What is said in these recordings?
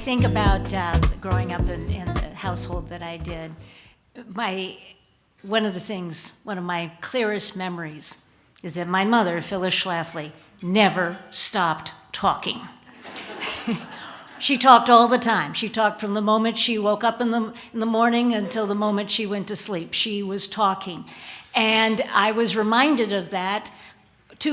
think about growing up in the household that I did, one of my clearest memories is that my mother, Phyllis Schlafly, never stopped talking. She talked all the time. She talked from the moment she woke up in the morning until the moment she went to sleep. She was talking. And I was reminded of that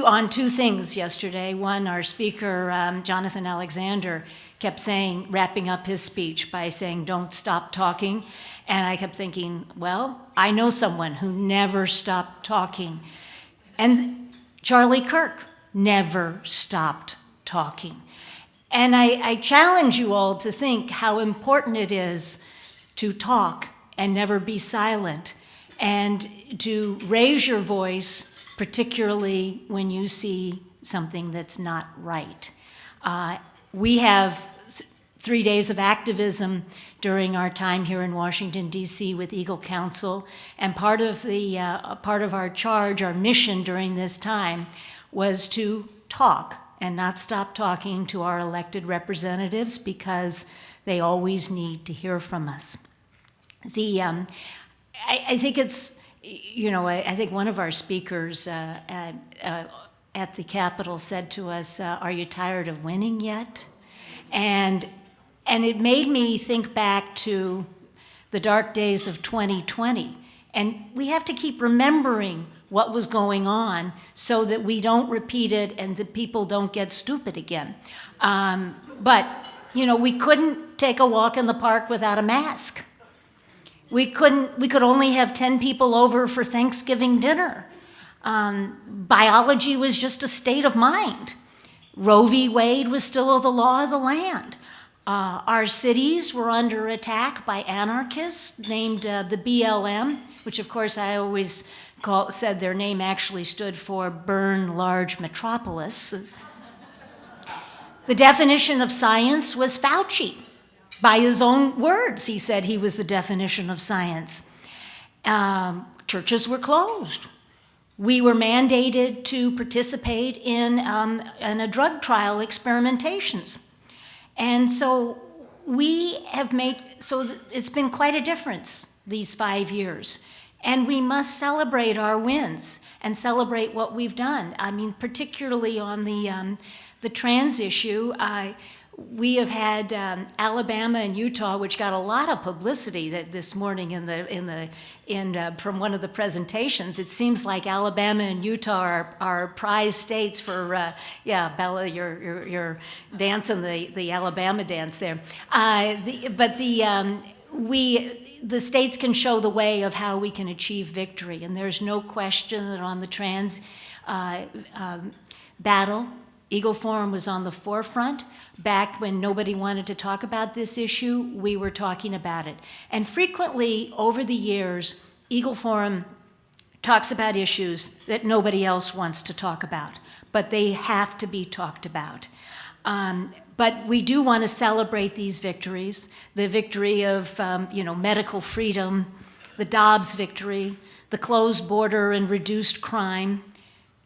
on two things yesterday. One, our speaker, Jonathan Alexander, kept saying, wrapping up his speech by saying, "Don't stop talking." And I kept thinking, well, I know someone who never stopped talking. And Charlie Kirk never stopped talking. And I challenge you all to think how important it is to talk and never be silent, and to raise your voice, particularly when you see something that's not right. We have 3 days of activism during our time here in Washington, D.C. with Eagle Council, and part of our charge, our mission during this time, was to talk and not stop talking to our elected representatives, because they always need to hear from us. I think it's, I think one of our speakers at the Capitol said to us, "Are you tired of winning yet?" And it made me think back to the dark days of 2020. And we have to keep remembering what was going on so that we don't repeat it and the people don't get stupid again. But we couldn't take a walk in the park without a mask. We could only have 10 people over for Thanksgiving dinner. Biology was just a state of mind. Roe v. Wade was still the law of the land. Our cities were under attack by anarchists named the BLM, which of course I always said their name actually stood for Burn Large Metropolis. The definition of science was Fauci. By his own words, he said he was the definition of science. Churches were closed. We were mandated to participate in a drug trial experimentations. And so it's been quite a difference these 5 years. And we must celebrate our wins and celebrate what we've done. I mean, particularly on the trans issue, we have had Alabama and Utah, which got a lot of publicity this morning from one of the presentations. It seems like Alabama and Utah are prize states for Bella, you're dancing the Alabama dance there. The states can show the way of how we can achieve victory, and there's no question that on the trans battle, Eagle Forum was on the forefront. Back when nobody wanted to talk about this issue, we were talking about it. And frequently over the years, Eagle Forum talks about issues that nobody else wants to talk about, but they have to be talked about. But we do want to celebrate these victories, the victory of medical freedom, the Dobbs victory, the closed border and reduced crime,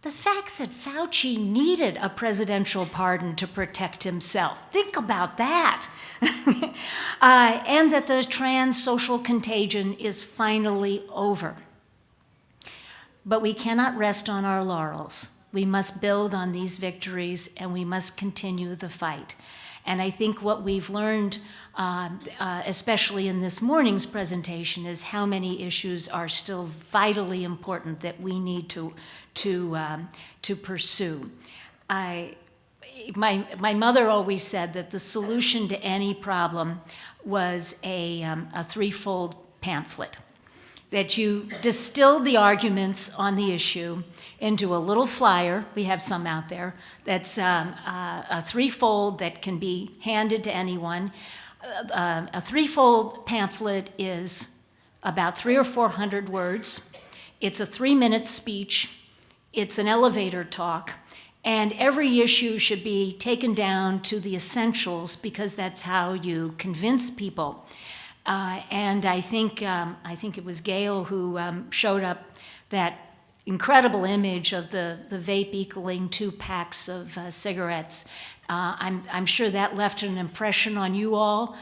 the fact that Fauci needed a presidential pardon to protect himself. Think about that. And that the trans social contagion is finally over. But we cannot rest on our laurels. We must build on these victories, and we must continue the fight. And I think what we've learned, especially in this morning's presentation, is how many issues are still vitally important that we need to pursue. My mother always said that the solution to any problem was a threefold pamphlet. That you distilled the arguments on the issue into a little flyer, we have some out there, that's a threefold that can be handed to anyone. A threefold pamphlet is about 300 or 400 words. It's a 3-minute speech. It's an elevator talk. And every issue should be taken down to the essentials, because that's how you convince people. And I think it was Gail who showed up that incredible image of the vape equaling 2 packs of cigarettes. I'm sure that left an impression on you all.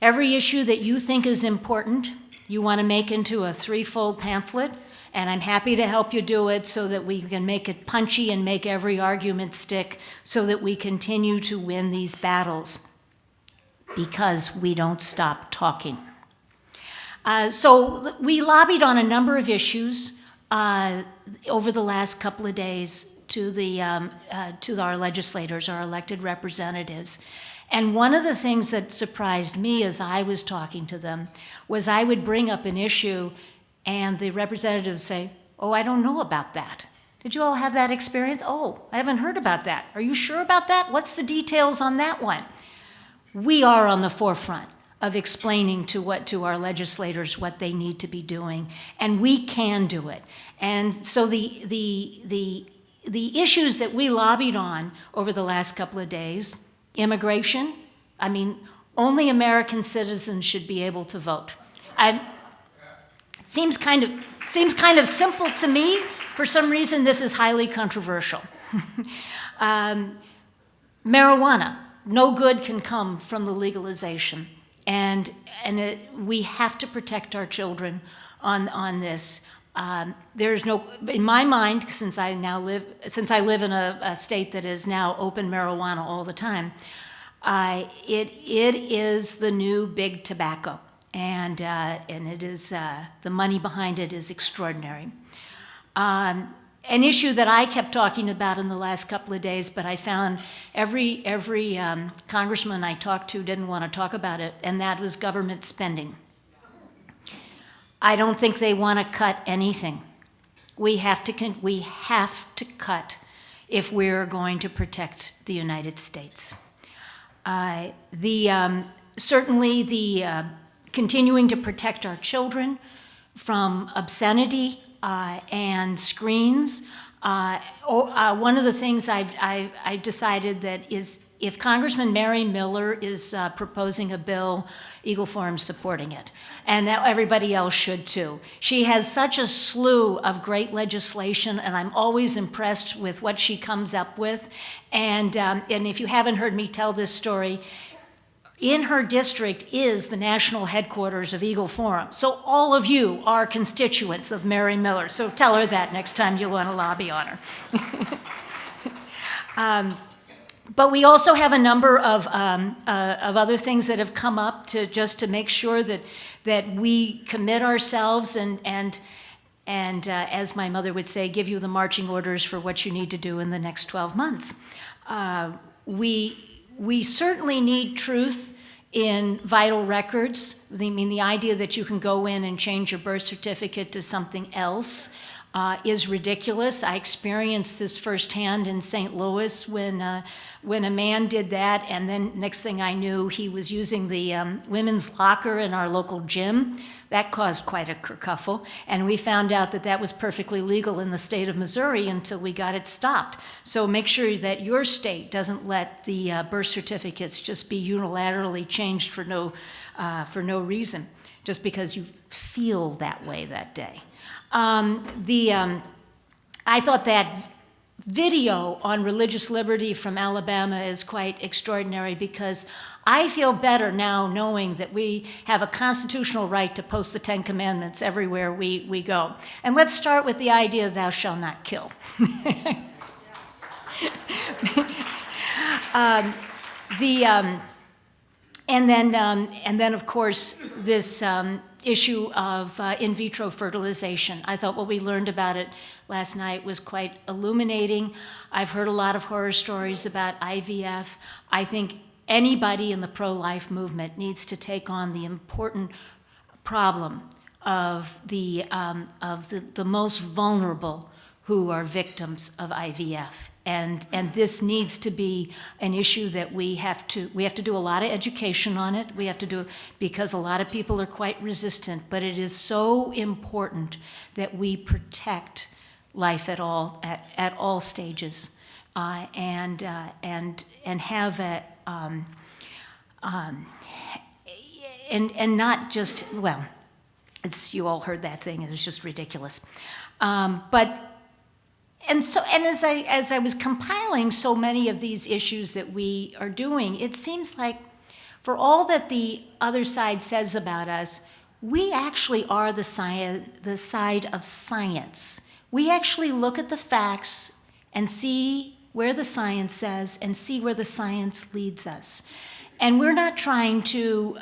Every issue that you think is important, you want to make into a threefold pamphlet, and I'm happy to help you do it so that we can make it punchy and make every argument stick so that we continue to win these battles, because we don't stop talking. So we lobbied on a number of issues over the last couple of days to our legislators, our elected representatives. And one of the things that surprised me as I was talking to them was I would bring up an issue and the representatives say, "Oh, I don't know about that. Did you all have that experience? Oh, I haven't heard about that. Are you sure about that? What's the details on that one?" We are on the forefront of explaining to our legislators what they need to be doing, and we can do it. And so the issues that we lobbied on over the last couple of days, immigration, I mean, only American citizens should be able to vote. Seems kind of simple to me. For some reason, this is highly controversial. Marijuana, no good can come from the legalization, and we have to protect our children on this. There's no, in my mind, since I live in a state that is now open marijuana all the time, it is the new big tobacco, and it is the money behind it is extraordinary. An issue that I kept talking about in the last couple of days, but I found every congressman I talked to didn't want to talk about it, and that was government spending. I don't think they want to cut anything. We have to cut if we're going to protect the United States. Certainly the continuing to protect our children from obscenity and screens. One of the things I've decided that is, if Congressman Mary Miller is proposing a bill, Eagle Forum's supporting it. And that everybody else should too. She has such a slew of great legislation, and I'm always impressed with what she comes up with. And if you haven't heard me tell this story, in her district is the national headquarters of Eagle Forum. So all of you are constituents of Mary Miller. So tell her that next time you want to lobby on her. But we also have a number of other things that have come up to make sure that we commit ourselves and as my mother would say, give you the marching orders for what you need to do in the next 12 months. We certainly need truth in vital records. I mean, the idea that you can go in and change your birth certificate to something else is ridiculous. I experienced this firsthand in St. Louis when a man did that, and then next thing I knew, he was using the women's locker in our local gym. That caused quite a kerfuffle, and we found out that that was perfectly legal in the state of Missouri until we got it stopped. So make sure that your state doesn't let the birth certificates just be unilaterally changed for no reason, just because you feel that way that day. I thought that video on religious liberty from Alabama is quite extraordinary, because I feel better now knowing that we have a constitutional right to post the Ten Commandments everywhere we go. And let's start with the idea, thou shalt not kill. And then of course this issue of in vitro fertilization. I thought what we learned about it last night was quite illuminating. I've heard a lot of horror stories about IVF. I think anybody in the pro-life movement needs to take on the important problem of the most vulnerable who are victims of IVF. And this needs to be an issue that we have to do a lot of education on it. We have to do it because a lot of people are quite resistant, but it is so important that we protect life at all stages, and have a and not just, well, it's, you all heard that thing, it was just ridiculous, but and as I was compiling so many of these issues that we are doing, it seems like for all that the other side says about us, we actually are the side of science. We actually look at the facts and see where the science says and see where the science leads us. And we're not trying to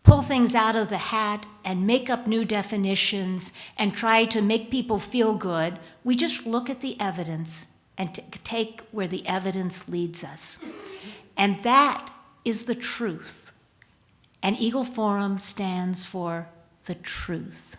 pull things out of the hat and make up new definitions and try to make people feel good. We just look at the evidence and take where the evidence leads us. And that is the truth. And Eagle Forum stands for the truth.